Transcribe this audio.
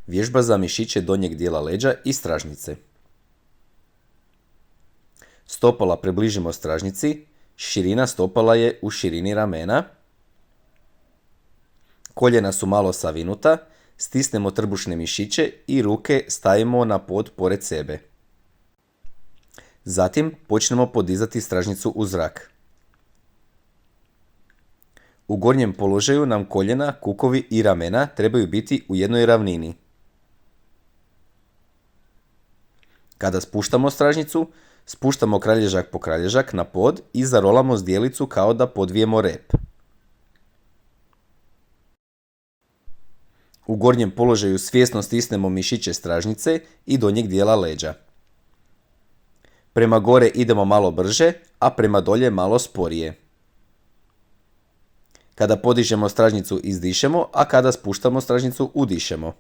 Vježba za mišiće donjeg dijela leđa i stražnjice. Stopala približimo stražnjici, širina stopala je u širini ramena. Koljena su malo savinuta, stisnemo trbušne mišiće i ruke stavimo na pod pored sebe. Zatim počnemo podizati stražnjicu u zrak. U gornjem položaju nam koljena, kukovi i ramena trebaju biti u jednoj ravnini. Kada spuštamo stražnjicu, spuštamo kralježak po kralježak na pod i zarolamo zdjelicu kao da podvijemo rep. U gornjem položaju svjesno stisnemo mišiće stražnjice i donjeg dijela leđa. Prema gore idemo malo brže, a prema dolje malo sporije. Kada podižemo stražnjicu izdišemo, a kada spuštamo stražnjicu udišemo.